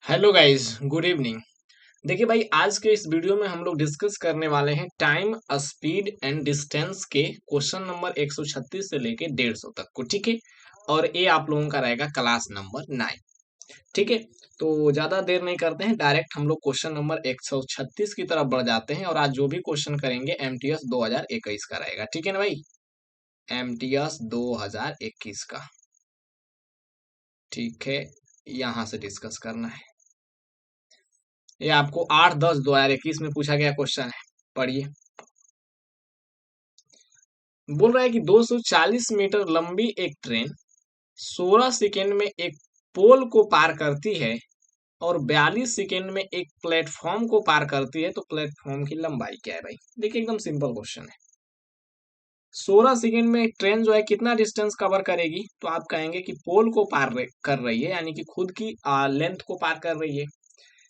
Hello guys, good evening. देखिए भाई, आज के इस वीडियो में हम लोग डिस्कस करने वाले हैं टाइम, स्पीड एंड डिस्टेंस के क्वेश्चन नंबर 136 से लेके 150 तक को। ठीक है, और ये आप लोगों का रहेगा क्लास नंबर 9। ठीक है, तो ज्यादा देर नहीं करते हैं, डायरेक्ट हम लोग क्वेश्चन नंबर 136 की तरफ बढ़ जाते हैं। और आज जो भी क्वेश्चन करेंगे एमटीएस 2021 का रहेगा। ठीक है ना भाई, एमटीएस 2021 का। ठीक है, यहाँ से डिस्कस करना है। ये आपको 8-10-2021 में पूछा गया क्वेश्चन है, पढ़िए। बोल रहा है कि 240 मीटर लंबी एक ट्रेन 16 सेकेंड में एक पोल को पार करती है और 42 सेकेंड में एक प्लेटफॉर्म को पार करती है, तो प्लेटफॉर्म की लंबाई क्या है भाई? देखिए, एकदम सिंपल क्वेश्चन है। 16 सेकेंड में एक ट्रेन जो है कितना डिस्टेंस कवर करेगी? तो आप कहेंगे कि पोल को कर रही है, यानी कि खुद की लेंथ को पार कर रही है,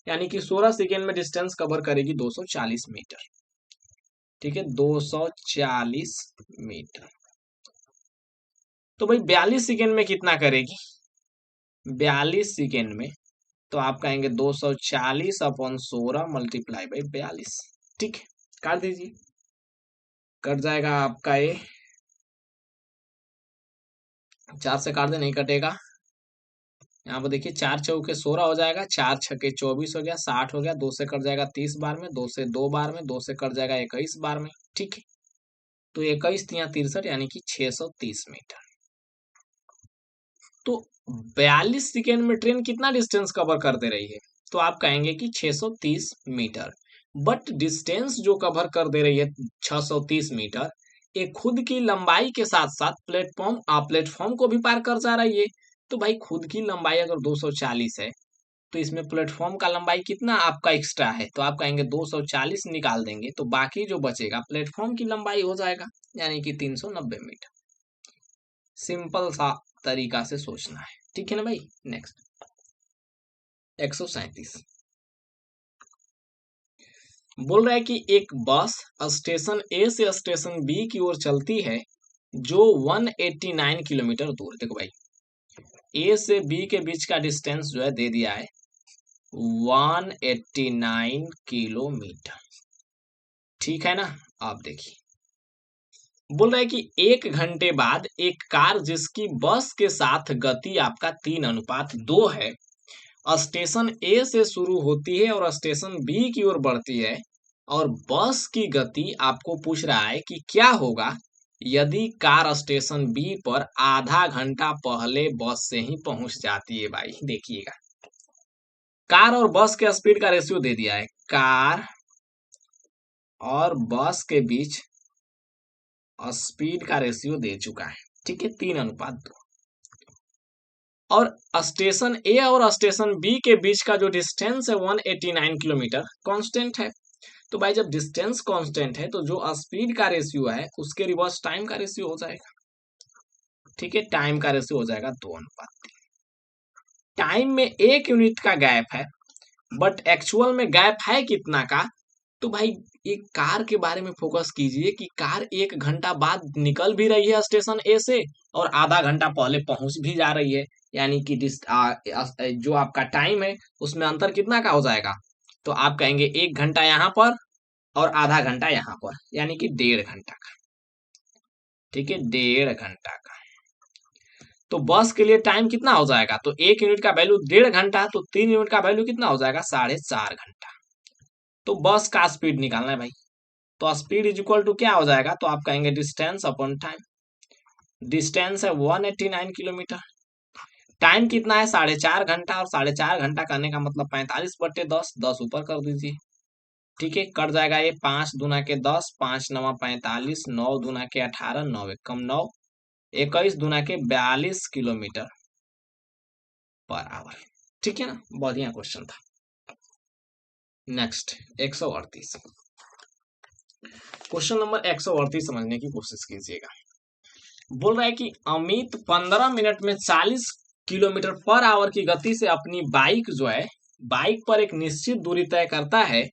यानी कि 16 सेकेंड में डिस्टेंस कवर करेगी 240 मीटर। ठीक है, 240 मीटर। तो भाई 42 सेकेंड में कितना करेगी? 42 सेकेंड में तो आप कहेंगे 240 अपॉन 16 मल्टीप्लाई बाई 42। ठीक है, काट दीजिए, कट जाएगा आपका ये। 4 से काट दे, नहीं कटेगा। यहाँ पर देखिए, 4 चौके 16 हो जाएगा, 4 छक्के 24 हो गया, 60 हो गया। 2 से कट जाएगा 30 बार में, 2 से 2 बार में, 2 से कट जाएगा 21 बार में। ठीक है, तो 21 तिया 63, यानी कि 630 मीटर। तो 42 सेकेंड में ट्रेन कितना डिस्टेंस कवर करते रही है? तो आप कहेंगे कि 630 मीटर। बट डिस्टेंस जो कवर कर दे रही है 630 मीटर, ये खुद की लंबाई के साथ साथ प्लेटफॉर्म को भी पार कर जा रही है। तो भाई खुद की लंबाई अगर 240 है, तो इसमें प्लेटफॉर्म का लंबाई कितना आपका एक्स्ट्रा है? तो आप कहेंगे 240 निकाल देंगे, तो बाकी जो बचेगा प्लेटफॉर्म की लंबाई हो जाएगा, यानी कि 390 मीटर। सिंपल सा तरीका से सोचना है। ठीक है ना भाई। नेक्स्ट 137 बोल रहा है कि एक बस स्टेशन ए से स्टेशन बी की ओर चलती है जो 189 किलोमीटर दूर। देखो भाई, ए से बी के बीच का डिस्टेंस जो है दे दिया है 189 किलोमीटर। ठीक है ना। आप देखिए, बोल रहा है कि 1 घंटे बाद एक कार जिसकी बस के साथ गति आपका 3:2 है, स्टेशन ए से शुरू होती है और स्टेशन बी की ओर बढ़ती है, और बस की गति आपको पूछ रहा है कि क्या होगा यदि कार स्टेशन बी पर आधा घंटा पहले बस से ही पहुंच जाती है। भाई देखिएगा, कार और बस के स्पीड का रेशियो दे दिया है, कार और बस के बीच स्पीड का रेशियो दे चुका है। ठीक है, 3:2। और स्टेशन ए और स्टेशन बी के बीच का जो डिस्टेंस है 189 किलोमीटर कांस्टेंट है। तो भाई जब डिस्टेंस कांस्टेंट है, तो जो स्पीड का रेशियो है उसके रिवर्स टाइम का रेशियो हो जाएगा। ठीक है, टाइम का रेशियो हो जाएगा 2:3। टाइम में 1 यूनिट का गैप है, बट एक्चुअल में गैप है कितना का? तो भाई एक कार के बारे में फोकस कीजिए कि कार 1 घंटा बाद निकल भी रही है स्टेशन ए से और आधा घंटा पहले पहुंच भी जा रही है, यानी कि जो आपका टाइम है उसमें अंतर कितना का हो जाएगा? तो आप कहेंगे 1 घंटा यहाँ पर और आधा घंटा यहाँ पर, यानी कि 1.5 घंटा का। ठीक है, 1.5 घंटा का। तो बस के लिए टाइम कितना हो जाएगा? तो 1 यूनिट का वैल्यू 1.5 घंटा, तो 3 यूनिट का वैल्यू कितना हो जाएगा? 4.5 घंटा। तो बस का स्पीड निकालना है भाई। तो स्पीड इज इक्वल टू क्या हो जाएगा? तो आप कहेंगे डिस्टेंस अपॉन टाइम। डिस्टेंस है 189 किलोमीटर, टाइम कितना है? 4.5 घंटा, और 4.5 घंटा करने का मतलब 45/10, 10 ऊपर कर दीजिए। ठीक है, कट जाएगा ये। 5 दूना के 10, 5 9 45, 9 दूना के 18, 9 एक कम 9, 21 दूना के 42 किलोमीटर पर आवर। ठीक है ना, बढ़िया क्वेश्चन था। नेक्स्ट 138 क्वेश्चन नंबर 138 समझने की कोशिश कीजिएगा। बोल रहा है कि अमित 15 मिनट में 40 किलोमीटर पर आवर की गति से अपनी बाइक जो है, बाइक पर एक निश्चित दूरी तय करता है।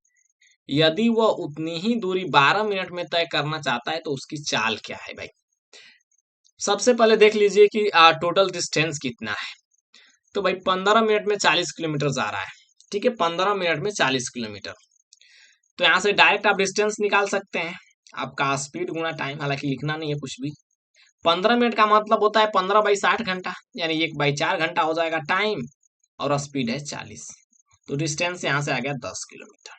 यदि वह उतनी ही दूरी 12 मिनट में तय करना चाहता है, तो उसकी चाल क्या है भाई? सबसे पहले देख लीजिए कि टोटल डिस्टेंस कितना है। तो भाई 15 मिनट में 40 किलोमीटर जा रहा है, ठीक है, 15 मिनट में 40 किलोमीटर। तो यहाँ से डायरेक्ट आप डिस्टेंस निकाल सकते हैं, आपका स्पीड गुना टाइम, हालांकि लिखना नहीं है कुछ भी। 15 मिनट का मतलब होता है 15/60 घंटा, यानी 1/4 घंटा हो जाएगा टाइम, और स्पीड है 40। तो डिस्टेंस यहाँ से आ गया 10 किलोमीटर।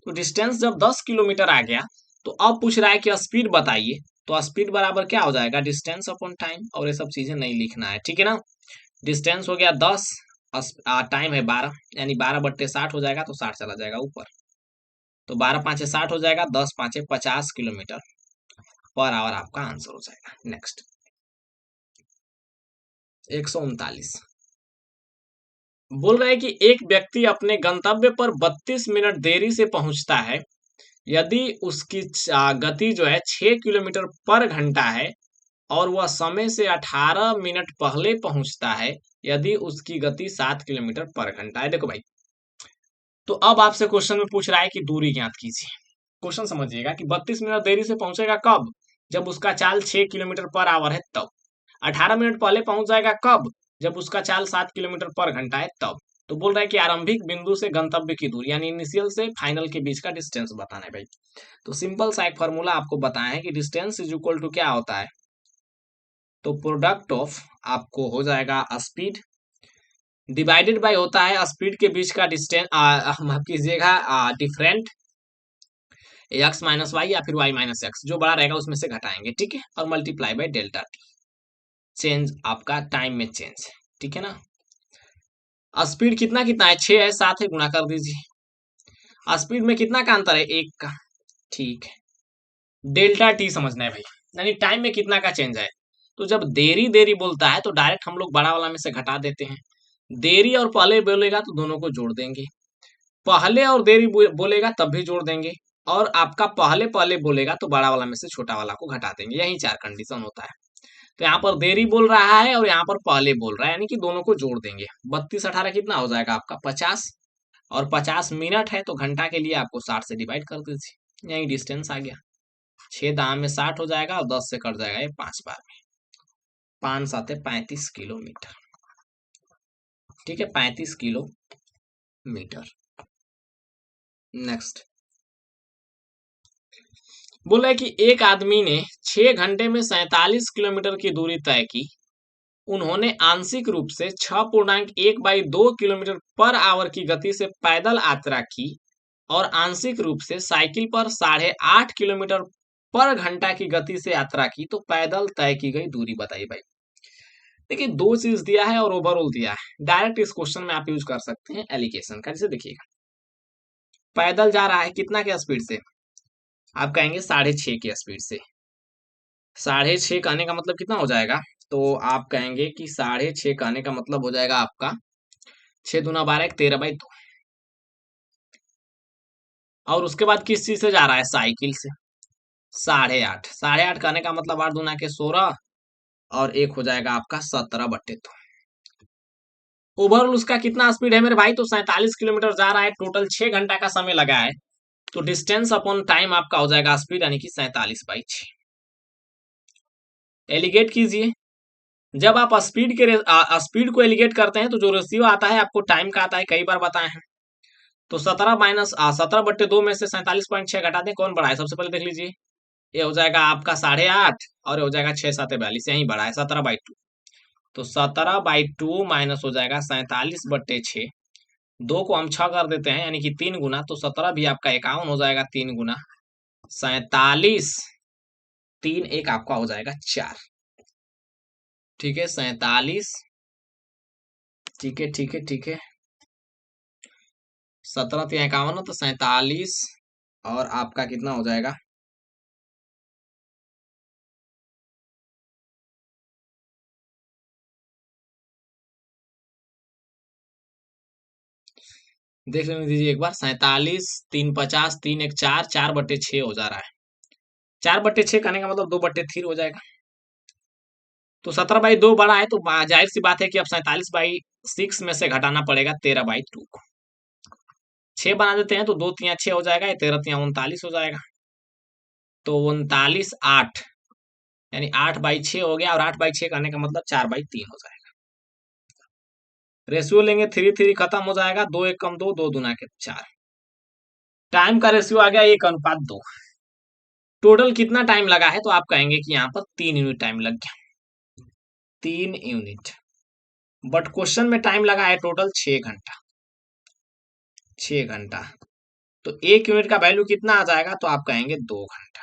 तो डिस्टेंस जब 10 किलोमीटर आ गया, तो अब पूछ रहा है कि स्पीड बताइए। तो स्पीड बराबर क्या हो जाएगा, डिस्टेंस अपॉन टाइम, और ये सब चीजें नहीं लिखना है, ठीक है ना। डिस्टेंस हो गया 10, टाइम है 12, यानी 12/60 हो जाएगा, तो 60 चला जाएगा ऊपर। तो 12×5 = 60 हो जाएगा, 10×5 = 50 किलोमीटर पर आवर आपका आंसर हो जाएगा। नेक्स्ट 139 बोल रहा है कि एक व्यक्ति अपने गंतव्य पर 32 मिनट देरी से पहुंचता है यदि उसकी गति जो है 6 किलोमीटर पर घंटा है, और वह समय से 18 मिनट पहले पहुंचता है यदि उसकी गति 7 किलोमीटर पर घंटा है। देखो भाई, तो अब आपसे क्वेश्चन में पूछ रहा है कि दूरी ज्ञात कीजिए। क्वेश्चन समझिएगा कि 32 मिनट देरी से पहुंचेगा कब, जब उसका चाल 6 किलोमीटर पर आवर है तब। 18 मिनट पहले पहुंच जाएगा कब, जब उसका चाल 7 किलोमीटर पर घंटा है तब। तो बोल रहा है कि आरंभिक बिंदु से गंतव्य की दूरी, यानी इनिशियल से फाइनल के बीच का डिस्टेंस बताना है भाई। तो सिंपल सा एक फॉर्मूला आपको बताया है कि डिस्टेंस इज इक्वल टू क्या होता है, तो प्रोडक्ट ऑफ आपको हो जाएगा स्पीड डिवाइडेड बाय होता है स्पीड के बीच का डिस्टेंस, माफ कीजिएगा, डिफरेंट एक्स माइनस वाई या फिर वाई माइनस एक्स, जो बड़ा रहेगा उसमें से घटाएंगे, ठीक है, और multiply by delta T, change आपका टाइम में चेंज है, ठीक है ना। स्पीड कितना कितना है, 6 है, 7 है, गुणा कर दीजिए। स्पीड में कितना का अंतर है, 1 का, ठीक है। डेल्टा टी समझना है भाई, यानी टाइम में कितना का चेंज है। तो जब देरी देरी बोलता है तो डायरेक्ट हम लोग बड़ा वाला में से घटा देते हैं। देरी और पहले बोलेगा तो दोनों को जोड़ देंगे, पहले और देरी बोलेगा तब भी जोड़ देंगे, और आपका पहले पहले बोलेगा तो बड़ा वाला में से छोटा वाला को घटा देंगे। यही 4 कंडीशन होता है। तो यहाँ पर देरी बोल रहा है और यहाँ पर पहले बोल रहा है, यानी कि दोनों को जोड़ देंगे। 32×18 कितना हो जाएगा आपका 50, और 50 मिनट है तो घंटा के लिए आपको 60 से डिवाइड कर दीजिए, यही डिस्टेंस आ गया। 6 दाम में 60 हो जाएगा, और 10 से कट जाएगा ये 5 बार में, 5 7 35 किलोमीटर, ठीक है, 35 किलोमीटर। नेक्स्ट बोला है कि एक आदमी ने 6 घंटे में 47 किलोमीटर की दूरी तय की। उन्होंने आंशिक रूप से 6.1/2 किलोमीटर पर आवर की गति से पैदल यात्रा की, और आंशिक रूप से साइकिल पर 8.5 किलोमीटर पर घंटा की गति से यात्रा की। तो पैदल तय की गई दूरी बताइए भाई। देखिए, दो चीज दिया है और ओवरऑल दिया है। डायरेक्ट इस क्वेश्चन में आप यूज कर सकते हैं एलिगेशन का। जैसे देखिएगा, पैदल जा रहा है कितना के स्पीड से, आप कहेंगे 6.5 की स्पीड से। 6.5 कहने का मतलब कितना हो जाएगा, तो आप कहेंगे कि 6.5 कहने का मतलब हो जाएगा आपका 6 दूना 12, 13/2। और उसके बाद किस चीज से जा रहा है, साइकिल से। 8.5 कहने का मतलब 8 दूना के 16, और एक हो जाएगा आपका 17/2। ओवरऑल उसका कितना स्पीड है मेरे भाई, तो 47 किलोमीटर जा रहा है, टोटल 6 घंटा का समय लगा है। तो डिस्टेंस अपॉन टाइम आपका हो जाएगा स्पीड, यानी कि 47/6। एलिगेट कीजिए। जब आप स्पीड को एलिगेट करते हैं तो जो रेशियो आता है आपको टाइम का आता है, कई बार बताए हैं। तो 17/2 में से 47.6 घटा दें, कौन बड़ा है सबसे पहले देख लीजिए। ये हो जाएगा आपका 8.5, और ये हो जाएगा 6 7 42, यही बड़ा है 17/2। तो 17/2 माइनस हो जाएगा 47/6। 2 को हम 6 कर देते हैं, यानी कि 3 गुना, तो 17 भी आपका 51 हो जाएगा 3 गुना 47। 3 1 आपका हो जाएगा 4, ठीक है, 47, ठीक है, ठीक है, ठीक है। 17 3 51, तो 47, और आपका कितना हो जाएगा, देख लेने दीजिए एक बार। 47 3 50 3 1 4, 4/6 हो जा रहा है। 4/6 कहने का मतलब 2/3 हो जाएगा। तो 17/2 बड़ा है, तो जाहिर सी बात है कि अब 47/6 में से घटाना पड़ेगा 13/2 को। 6 बना देते हैं, तो 2 3 6 हो जाएगा, 13 3 39 हो जाएगा। तो 39 8, यानी 8/6 हो गया, और 8/6 करने का मतलब 4/3 हो जाएगा। रेशियो लेंगे 3 3 खत्म हो जाएगा, 2 1 कम 2, 2 दूना के 4। टाइम का रेशियो आ गया 1:2। टोटल कितना टाइम लगा है, तो आप कहेंगे कि यहाँ पर 3 यूनिट टाइम लग गया, 3 यूनिट। बट क्वेश्चन में टाइम लगा है टोटल 6 घंटा, 6 घंटा। तो 1 यूनिट का वैल्यू कितना आ जाएगा, तो आप कहेंगे 2 घंटा।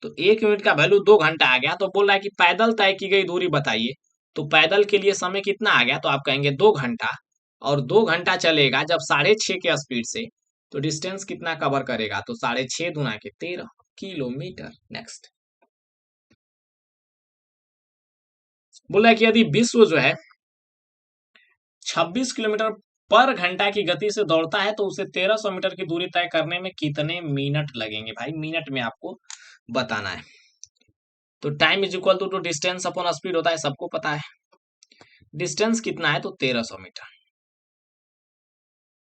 तो 1 यूनिट का वैल्यू 2 घंटा आ गया। तो बोल रहा है कि पैदल तय की गई दूरी बताइए, तो पैदल के लिए समय कितना आ गया, तो आप कहेंगे 2 घंटा। और 2 घंटा चलेगा जब 6.5 के स्पीड से, तो डिस्टेंस कितना कवर करेगा, तो 6.5 दूना के 13 किलोमीटर। नेक्स्ट बोल रहा है कि यदि विश्व जो है 26 किलोमीटर पर घंटा की गति से दौड़ता है, तो उसे 1300 मीटर की दूरी तय करने में कितने मिनट लगेंगे। भाई मिनट में आपको बताना है। तो time is equal to distance upon speed होता है, सबको पता है। डिस्टेंस कितना है, तो 1300 मीटर।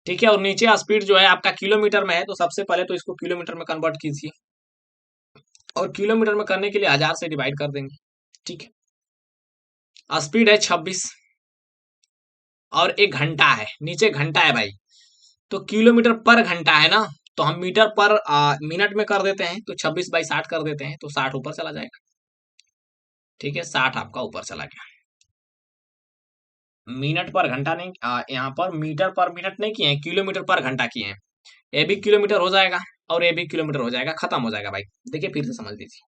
ठीक है, और नीचे स्पीड जो है आपका किलोमीटर में है, तो सबसे पहले तो इसको किलोमीटर में कन्वर्ट कीजिए, और किलोमीटर में करने के लिए 1000 से डिवाइड कर देंगे। ठीक है, स्पीड है 26 और 1 घंटा है, नीचे घंटा है भाई, तो किलोमीटर पर घंटा है ना, तो हम मीटर पर मिनट में कर देते हैं, तो 26/60 कर देते हैं, तो 60 ऊपर चला जाएगा। ठीक है, 60 आपका ऊपर चला गया। मिनट पर घंटा नहीं, यहाँ पर मीटर पर मिनट नहीं किए हैं, किलोमीटर पर घंटा किए हैं। ये भी किलोमीटर हो जाएगा और ये भी किलोमीटर हो जाएगा, खत्म हो जाएगा भाई। देखिए फिर से समझ लीजिए,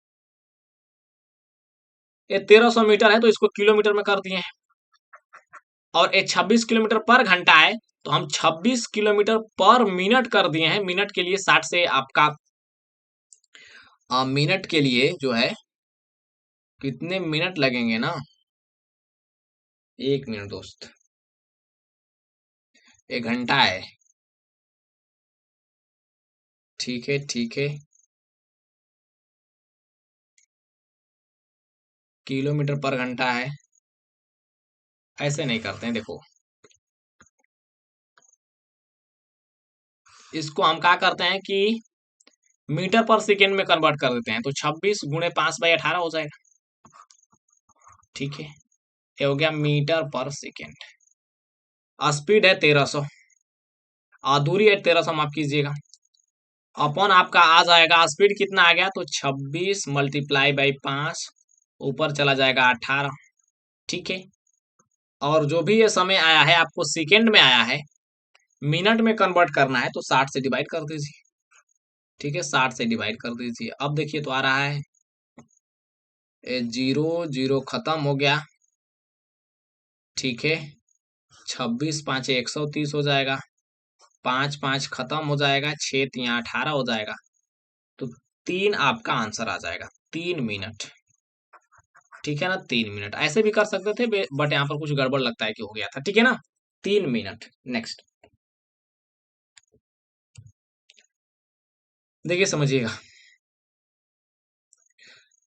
ये 1300 मीटर है, तो इसको किलोमीटर में कर दिए हैं, और ये 26 किलोमीटर पर घंटा है, तो हम 26 किलोमीटर पर मिनट कर दिए हैं। मिनट के लिए 60 से आपका मिनट के लिए जो है कितने मिनट लगेंगे ना, 1 मिनट दोस्त, 1 घंटा है। ठीक है ठीक है, किलोमीटर पर घंटा है, ऐसे नहीं करते हैं। देखो इसको हम क्या करते हैं कि मीटर पर सेकेंड में कन्वर्ट कर देते हैं, तो 26 गुणे 5/18 हो जाएगा। ठीक है, ये हो गया मीटर पर सेकेंड। स्पीड है 1300, दूरी है 1300 माफ कीजिएगा, अपॉन आपका आ जाएगा स्पीड कितना आ गया, तो 26 मल्टीप्लाई बाई 5, ऊपर चला जाएगा 18। ठीक है, और जो भी ये समय आया है आपको सेकेंड में आया है, मिनट में कन्वर्ट करना है, तो 60 से डिवाइड कर दीजिए। ठीक है, 60 से डिवाइड कर दीजिए। अब देखिए तो आ रहा है 0 0 खत्म हो गया। ठीक है, 26 5 130 हो जाएगा, 5 5 खत्म हो जाएगा, 6 3 18 हो जाएगा, तो 3 आपका आंसर आ जाएगा, 3 मिनट। ठीक है ना, 3 मिनट ऐसे भी कर सकते थे, बट यहाँ पर कुछ गड़बड़ लगता है कि हो गया था। ठीक है ना, 3 मिनट। नेक्स्ट देखिए समझिएगा,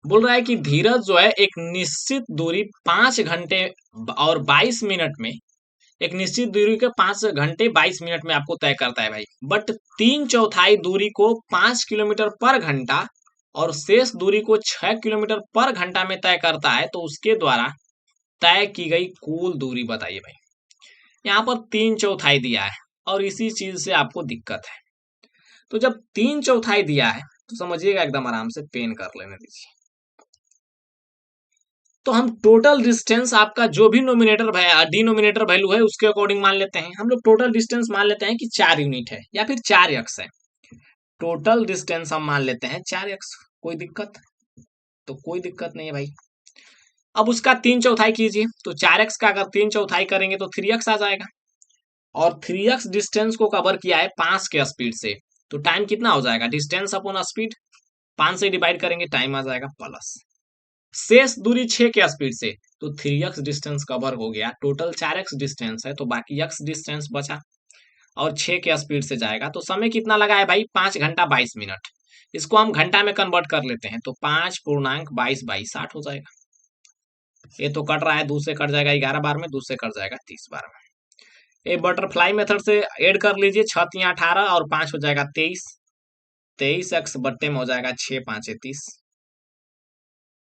बोल रहा है कि धीरज जो है एक निश्चित दूरी 5 घंटे और 22 मिनट में, एक निश्चित दूरी के 5 घंटे 22 मिनट में आपको तय करता है भाई, बट 3/4 दूरी को 5 किलोमीटर पर घंटा और शेष दूरी को 6 किलोमीटर पर घंटा में तय करता है, तो उसके द्वारा तय की गई कुल दूरी बताइए भाई। यहाँ पर 3/4 दिया है और इसी चीज से आपको दिक्कत है। तो जब 3/4 दिया है, तो समझिएगा एकदम आराम से पेन कर लेने दीजिए। तो हम टोटल डिस्टेंस आपका जो भी नोमिनेटर डिनोमिनेटर वैल्यू है उसके अकॉर्डिंग मान लेते हैं। हम लोग टोटल डिस्टेंस मान लेते हैं कि 4 यूनिट है या फिर 4 x है। टोटल डिस्टेंस हम मान लेते हैं 4 x। कोई दिक्कत? तो कोई दिक्कत नहीं है भाई। अब उसका 3/4 कीजिए, तो 4 x का अगर 3/4 करेंगे तो 3 x आ जाएगा, और 3 x डिस्टेंस को कवर किया है 5 के स्पीड से, तो टाइम कितना हो जाएगा, डिस्टेंस अपॉन स्पीड 5 से डिवाइड करेंगे, टाइम आ जाएगा प्लस शेष दूरी 6 के स्पीड से, तो 3 x डिस्टेंस कवर हो गया। टोटल 4 x डिस्टेंस है, तो बाकी x डिस्टेंस बचा और 6 के स्पीड से जाएगा। तो समय कितना लगा है भाई, 5 घंटा 22 मिनट। इसको हम घंटा में कन्वर्ट कर लेते हैं, तो 5.22/60 हो जाएगा। ये तो कट रहा है, दूसरे कट जाएगा 11 बार में, दूसरे कट जाएगा 30 बार में। ये बटरफ्लाई मेथड से ऐड कर लीजिए, 6 3 18 और 5 हो जाएगा 23। 23 x बट्टे में हो जाएगा 6 5 30,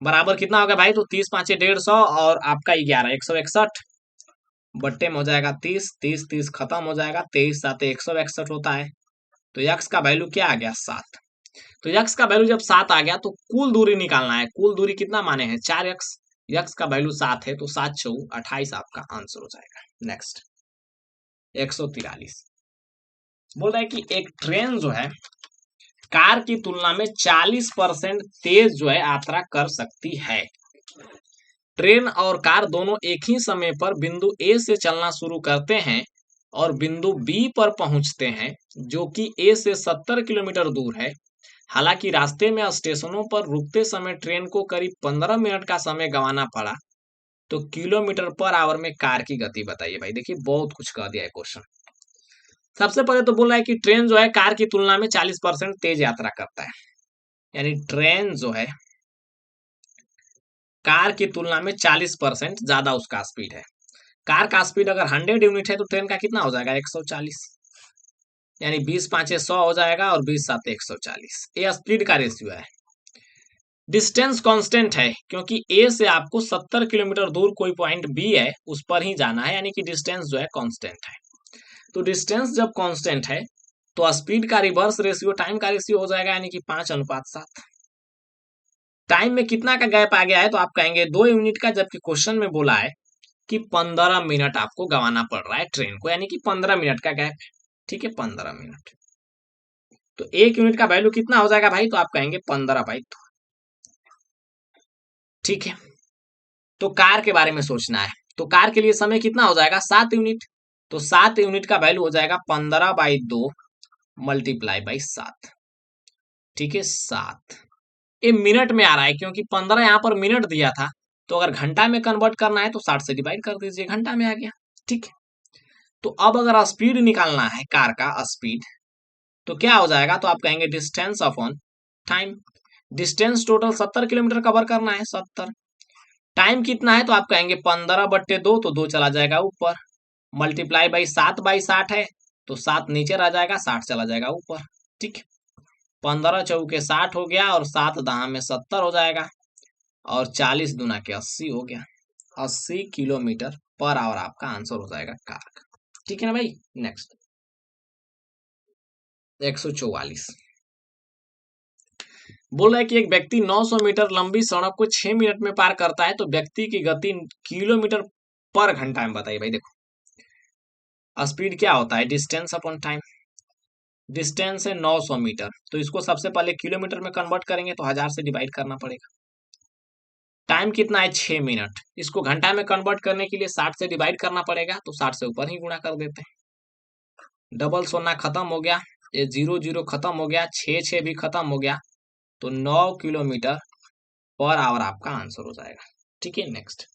बराबर कितना हो गया भाई, तो 30 5 150 और आपका 11 161। बट्टे में हो जाएगा 30, 30 30 खत्म हो जाएगा, 23 7 161 होता है। तो यक्स का वैल्यू क्या आ गया 7। तो यक्स का वैल्यू जब 7 आ गया तो कुल दूरी निकालना है। कुल दूरी कितना माने हैं 4x, यक्स का वैल्यू 7 है तो 7 चौ 28 आपका आंसर हो जाएगा। नेक्स्ट 143 बोल रहा है कि एक ट्रेन जो है कार की तुलना में 40% तेज जो है यात्रा कर सकती है। ट्रेन और कार दोनों एक ही समय पर बिंदु ए से चलना शुरू करते हैं और बिंदु बी पर पहुंचते हैं, जो कि ए से 70 किलोमीटर दूर है। हालांकि रास्ते में स्टेशनों पर रुकते समय ट्रेन को करीब 15 मिनट का समय गंवाना पड़ा। तो किलोमीटर पर आवर में कार की गति बताइए। भाई देखिए बहुत कुछ कह दिया है क्वेश्चन। सबसे पहले तो बोल रहा है कि ट्रेन जो है कार की तुलना में 40% तेज यात्रा करता है, यानी ट्रेन जो है कार की तुलना में 40% ज्यादा उसका स्पीड है। कार का स्पीड अगर 100 यूनिट है तो ट्रेन का कितना हो जाएगा 140, यानी 20 5 100 हो जाएगा और 20 7 140। ये स्पीड का रेशियो है। डिस्टेंस कांस्टेंट है क्योंकि ए से आपको 70 किलोमीटर दूर कोई पॉइंट बी है उस पर ही जाना है, यानी कि डिस्टेंस जो है कांस्टेंट है। तो डिस्टेंस जब कांस्टेंट है तो स्पीड का रिवर्स रेशियो टाइम का रेशियो हो जाएगा, यानी कि 5:7। टाइम में कितना का गैप आ गया है तो आप कहेंगे 2 यूनिट का, जबकि क्वेश्चन में बोला है कि 15 मिनट आपको गंवाना पड़ रहा है ट्रेन को, यानी कि 15 मिनट का गैप है। ठीक है 15 मिनट। तो 1 यूनिट का वैल्यू कितना हो जाएगा भाई, तो आप कहेंगे 15/2। ठीक है। तो कार के बारे में सोचना है, तो कार के लिए समय कितना हो जाएगा 7 यूनिट। तो 7 यूनिट का वैल्यू हो जाएगा 15/2 मल्टीप्लाई बाई 7। ठीक है 7। ये मिनट में आ रहा है क्योंकि 15 यहाँ पर मिनट दिया था, तो अगर घंटा में कन्वर्ट करना है तो 60 से डिवाइड कर दीजिए, घंटा में आ गया। ठीक है। तो अब अगर स्पीड निकालना है कार का स्पीड तो क्या हो जाएगा, तो आप कहेंगे distance upon time. Distance total 70 kilometre cover करना है 70। टाइम कितना है तो आप कहेंगे 15/2, तो 2 चला जाएगा ऊपर, मल्टीप्लाई बाई 7/60 है तो 7 नीचे रह जाएगा, 60 चला जाएगा ऊपर। ठीक, 15 चौके 60 हो गया और 7 दहा में 70 हो जाएगा और 40 दूना के 80 हो गया। 80 किलोमीटर पर आवर आपका आंसर हो जाएगा कार का। ठीक है ना भाई। नेक्स्ट 144 बोल रहा है कि एक व्यक्ति 900 मीटर लंबी सड़क को 6 मिनट में पार करता है, तो व्यक्ति की गति किलोमीटर पर घंटा में बताइए। भाई देखो स्पीड क्या होता है डिस्टेंस अपॉन टाइम। डिस्टेंस है 900 मीटर, तो इसको सबसे पहले किलोमीटर में कन्वर्ट करेंगे तो 1000 से डिवाइड करना पड़ेगा। टाइम कितना है 6 मिनट, इसको घंटा में कन्वर्ट करने के लिए 60 से डिवाइड करना पड़ेगा, तो 60 से ऊपर ही गुणा कर देते हैं। डबल सोना खत्म हो गया, ये 0 0 खत्म हो गया, 6 6 भी खत्म हो गया, तो 9 किलोमीटर पर आवर आपका आंसर हो जाएगा। ठीक है। नेक्स्ट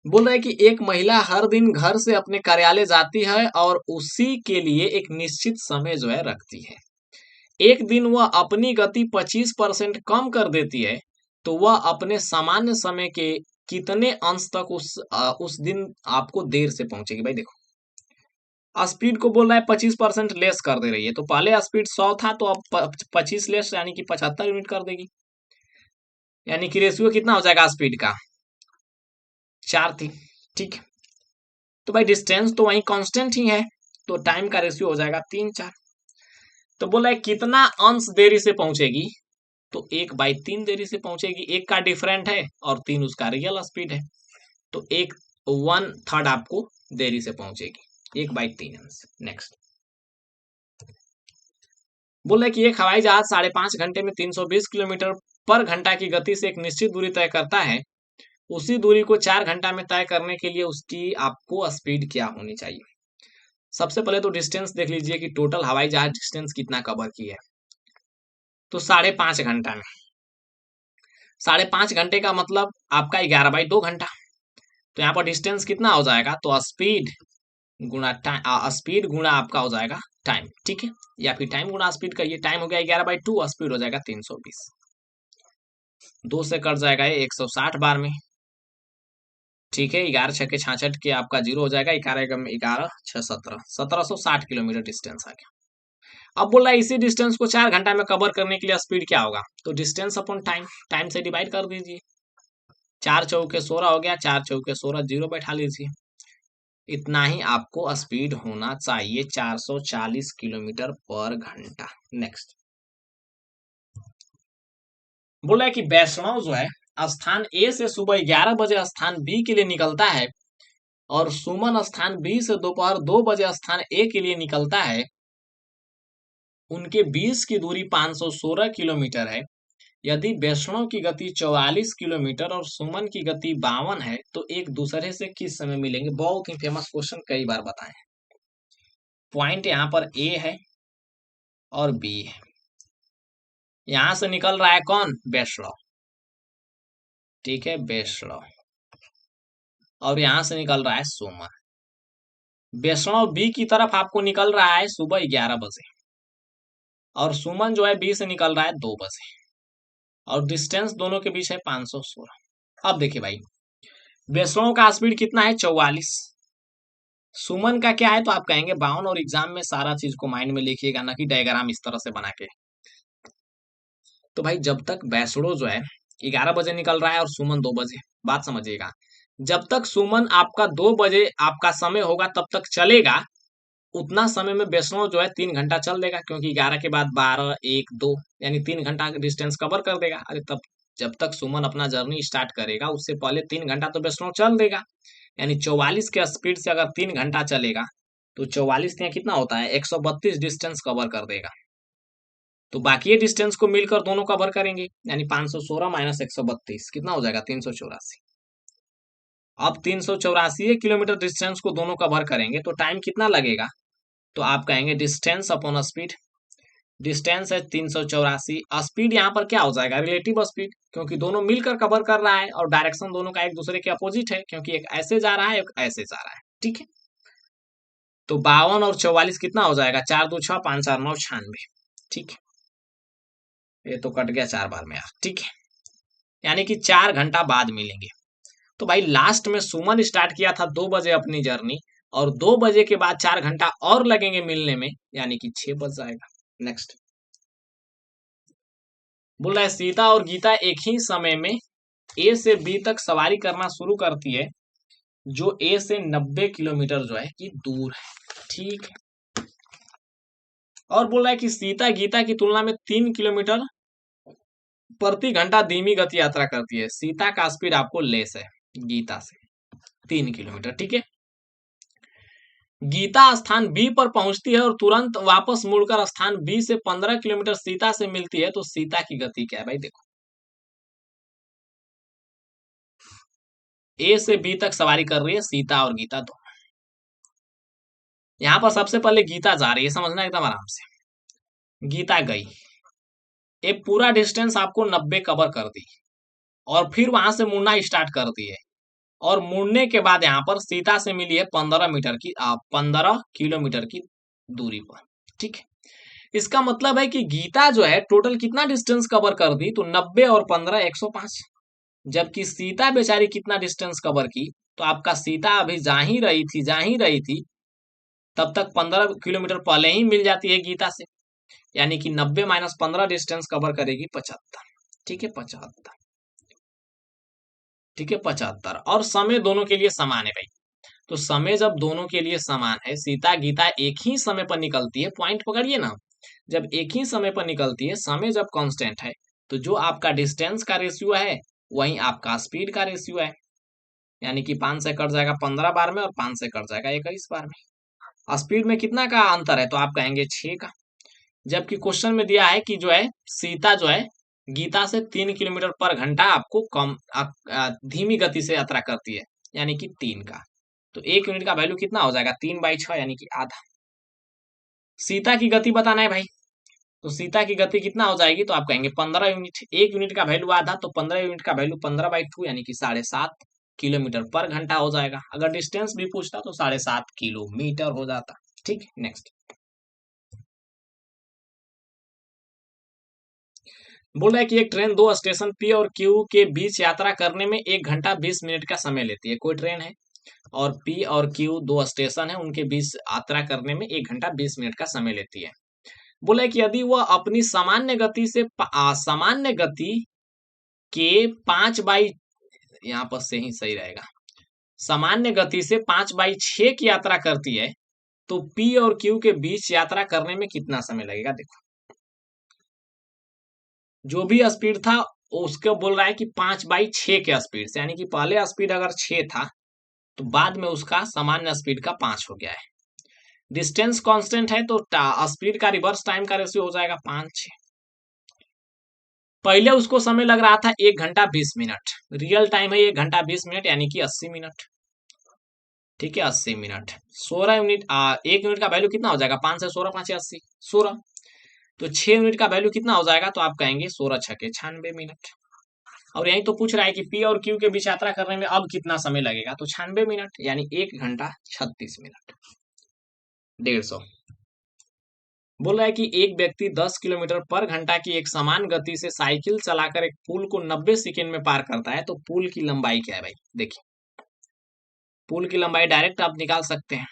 बोल रहा है कि एक महिला हर दिन घर से अपने कार्यालय जाती है और उसी के लिए एक निश्चित समय जो है रखती है। एक दिन वह अपनी गति 25% कम कर देती है, तो वह अपने सामान्य समय के कितने अंश तक उस दिन आपको देर से पहुंचेगी। भाई देखो स्पीड को बोल रहा है 25% लेस कर दे रही है, तो पहले स्पीड 100 था तो अब 25 लेस यानी कि 75 यूनिट कर देगी, यानी कि रेशियो कितना हो जाएगा स्पीड का 4:3। ठीक है। तो भाई डिस्टेंस तो वही कांस्टेंट ही है, तो टाइम का रेशियो हो जाएगा 3:4। तो बोला है कितना अंश देरी से पहुंचेगी, तो 1/3 देरी से पहुंचेगी। 1 का डिफरेंट है और 3 उसका रियल स्पीड है, तो 1/3 आपको देरी से पहुंचेगी, 1/3 अंश। नेक्स्ट बोला है कि एक हवाई जहाज 5.5 घंटे में 320 किलोमीटर पर घंटा की गति से एक निश्चित दूरी तय करता है। उसी दूरी को 4 घंटा में तय करने के लिए उसकी आपको स्पीड क्या होनी चाहिए। सबसे पहले तो डिस्टेंस देख लीजिए कि टोटल हवाई जहाज डिस्टेंस कितना कवर की है, तो 5.5 घंटा में 5.5 घंटे का मतलब आपका 11/2 घंटा। तो यहाँ पर डिस्टेंस कितना हो जाएगा, तो स्पीड गुणा टाइम, स्पीड गुणा आपका हो जाएगा टाइम। ठीक है, या फिर टाइम गुणा स्पीड करिए। टाइम हो गया 11/2, स्पीड हो जाएगा 320। 2 से कट जाएगा ये 160 बार में। ठीक है, 11 6 के 66 के आपका 0 हो जाएगा, 11 11 6 17, 1760 किलोमीटर डिस्टेंस आ गया। अब बोल रहा है इसी डिस्टेंस को 4 घंटा में कवर करने के लिए स्पीड क्या होगा, तो डिस्टेंस अपॉन टाइम, टाइम से डिवाइड कर दीजिए। 4 चौके 16 हो गया, 4 चौके 16, 0 बैठा लीजिए। इतना ही आपको स्पीड होना चाहिए, 440 किलोमीटर पर घंटा। नेक्स्ट बोला है कि वैष्णव जो है स्थान ए से सुबह 11 बजे स्थान बी के लिए निकलता है और सुमन स्थान बी से दोपहर 2 बजे स्थान ए के लिए निकलता है। उनके बीच की दूरी 516 किलोमीटर है। यदि वैष्णव की गति 44 किलोमीटर और सुमन की गति 52 है तो एक दूसरे से किस समय मिलेंगे? बहुत ही फेमस क्वेश्चन, कई बार बताए। पॉइंट यहाँ पर ए है और बी है। यहां से निकल रहा है कौन? वैष्णव, ठीक है, वैष्णव। और यहां से निकल रहा है सुमन। वैष्णव बी की तरफ आपको निकल रहा है सुबह 11 बजे और सुमन जो है बी से निकल रहा है 2 बजे और डिस्टेंस दोनों के बीच है 516। अब देखिए भाई, वैष्णव का स्पीड कितना है? 44। सुमन का क्या है? तो आप कहेंगे 52। और एग्जाम में सारा चीज को माइंड में लिखिएगा, ना कि डायग्राम इस तरह से बना के। तो भाई जब तक वैष्णव जो है 11 बजे निकल रहा है और सुमन 2 बजे, बात समझिएगा, जब तक सुमन आपका 2 बजे आपका समय होगा तब तक चलेगा, उतना समय में वैष्णव जो है 3 घंटा चल देगा, क्योंकि 11 के बाद 12, 1, 2 यानी 3 घंटा डिस्टेंस कवर कर देगा। अरे तब जब तक सुमन अपना जर्नी स्टार्ट करेगा उससे पहले 3 घंटा तो वैष्णव चल देगा। यानी 44 के स्पीड से अगर 3 घंटा चलेगा तो 44 यहाँ कितना होता है? 132 डिस्टेंस कवर कर देगा। तो बाकी डिस्टेंस को मिलकर दोनों कवर करेंगे, यानी 516 माइनस 132 कितना हो जाएगा? 384। अब 384 किलोमीटर डिस्टेंस को दोनों कवर करेंगे तो टाइम कितना लगेगा? तो आप कहेंगे डिस्टेंस अपॉन स्पीड। डिस्टेंस है 384, स्पीड यहाँ पर क्या हो जाएगा? रिलेटिव स्पीड, क्योंकि दोनों मिलकर कवर कर रहा है और डायरेक्शन दोनों का एक दूसरे के अपोजिट है, क्योंकि एक ऐसे जा रहा है एक ऐसे जा रहा है, ठीक है। तो 52 और 44 कितना हो जाएगा? 4 2 6 5 4 9 96, ठीक है। ये तो कट गया 4 बार में यार, ठीक है। यानी कि 4 घंटा बाद मिलेंगे। तो भाई लास्ट में सुमन स्टार्ट किया था 2 बजे अपनी जर्नी, और 2 बजे के बाद 4 घंटा और लगेंगे मिलने में, यानी कि 6 बज जाएगा। नेक्स्ट बोल रहा है सीता और गीता एक ही समय में ए से बी तक सवारी करना शुरू करती है, जो ए से 90 किलोमीटर जो है कि दूर है, ठीक है। और बोल रहा है कि सीता गीता की तुलना में 3 किलोमीटर प्रति घंटा धीमी गति यात्रा करती है। सीता का स्पीड आपको लेस है गीता से 3 किलोमीटर, ठीक है। गीता स्थान बी पर पहुंचती है और तुरंत वापस मुड़कर स्थान बी से 15 किलोमीटर सीता से मिलती है, तो सीता की गति क्या है भाई? देखो, ए से बी तक सवारी कर रही है सीता और गीता दोनों। यहां पर सबसे पहले गीता जा रही है, समझना एकदम आराम से। गीता गई, ये पूरा डिस्टेंस आपको 90 कवर कर दी और फिर वहां से मुड़ना स्टार्ट कर दिए, और मुड़ने के बाद यहाँ पर सीता से मिली है 15 मीटर की 15 किलोमीटर की दूरी पर, ठीक है। इसका मतलब है कि गीता जो है टोटल कितना डिस्टेंस कवर कर दी? तो 90 और 15 105। जबकि सीता बेचारी कितना डिस्टेंस कवर की? तो आपका सीता अभी जा ही रही थी, तब तक 15 किलोमीटर पहले ही मिल जाती है गीता से, यानी कि 90 माइनस 15 डिस्टेंस कवर करेगी 75, ठीक है, 75, ठीक है, 75। और समय दोनों के लिए समान है भाई। तो समय जब दोनों के लिए समान है, सीता गीता एक ही समय पर निकलती है, पॉइंट पकड़िए ना, जब एक ही समय पर निकलती है, समय जब कांस्टेंट है, तो जो आपका डिस्टेंस का रेशियो है वही आपका स्पीड का रेशियो है, यानी कि 5 से कट जाएगा 15 बार में और 5 से कट जाएगा 21 बार में। स्पीड में कितना का अंतर है? तो आप कहेंगे 6 का। जबकि क्वेश्चन में दिया है कि जो है सीता जो है गीता से 3 किलोमीटर पर घंटा आपको कम धीमी गति से यात्रा करती है, यानी कि 3 का। तो 1 यूनिट का वैल्यू कितना हो जाएगा? 3/6, यानी कि आधा। सीता की गति बताना है भाई, तो सीता की गति कितना हो जाएगी? तो आप कहेंगे 15 यूनिट। 1 यूनिट का वैल्यू आधा, तो 15 यूनिट का वैल्यू 15/2, यानी कि 7.5 किलोमीटर पर घंटा हो जाएगा। अगर डिस्टेंस भी पूछता तो 7.5 किलोमीटर हो जाता, ठीक। नेक्स्ट बोल रहा है कि एक ट्रेन 2 स्टेशन पी और क्यू के बीच यात्रा करने में 1 घंटा 20 मिनट का समय लेती है। कोई ट्रेन है और पी और क्यू 2 स्टेशन है, उनके बीच यात्रा करने में 1 घंटा 20 मिनट का समय लेती है। बोला है कि यदि वह अपनी सामान्य गति से सामान्य गति के यहाँ पर से ही सही रहेगा। सामान्य गति से 5/6 की यात्रा करती है तो P और Q के बीच यात्रा करने में कितना समय लगेगा? देखो, जो भी स्पीड था उसको बोल रहा है कि 5/6 के स्पीड से, यानी कि पहले स्पीड अगर 6 था तो बाद में उसका सामान्य स्पीड का 5 हो गया है। डिस्टेंस कांस्टेंट है तो स्पीड का रिवर्स टाइम का रेशियो हो जाएगा 5/6। पहले उसको समय लग रहा था 1 घंटा 20 मिनट, रियल टाइम है 1 घंटा 20 मिनट यानी कि 80 मिनट। ठीक है, 80 मिनट 16 यूनिट, 1 यूनिट का वैल्यू कितना हो जाएगा? 5 से 16 5 80 16, तो 6 यूनिट का वैल्यू कितना हो जाएगा? तो आप कहेंगे 16 छके 96 मिनट। और यही तो पूछ रहा है कि पी और क्यू के बीच यात्रा करने में अब कितना समय लगेगा? तो 96 मिनट यानी 1 घंटा 36 मिनट 150। बोल रहा है कि एक व्यक्ति 10 किलोमीटर पर घंटा की एक समान गति से साइकिल चलाकर एक पुल को 90 सेकेंड में पार करता है, तो पुल की लंबाई क्या है भाई? देखिए, पुल की लंबाई डायरेक्ट आप निकाल सकते हैं।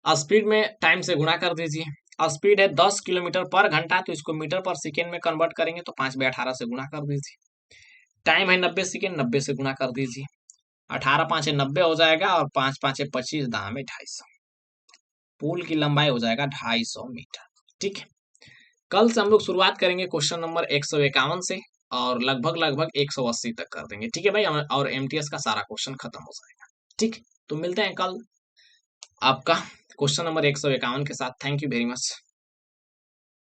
स्पीड में टाइम से गुणा कर दीजिए। स्पीड है 10 किलोमीटर पर घंटा, तो इसको मीटर पर सेकेंड में कन्वर्ट करेंगे तो 5/18 से गुणा कर दीजिए। टाइम है 90 सेकेंड, 90 से गुणा कर दीजिए। 18 5 90 हो जाएगा और 5 5 25, दाम है 250। पुल की लंबाई हो जाएगा 250 मीटर। ठीक है, कल से हम लोग शुरुआत करेंगे क्वेश्चन नंबर 151 से और लगभग लगभग 180 तक कर देंगे। ठीक है भाई, और एमटीएस का सारा क्वेश्चन खत्म हो जाएगा। ठीक, तो मिलते हैं कल आपका क्वेश्चन नंबर 151 के साथ। Thank you very much.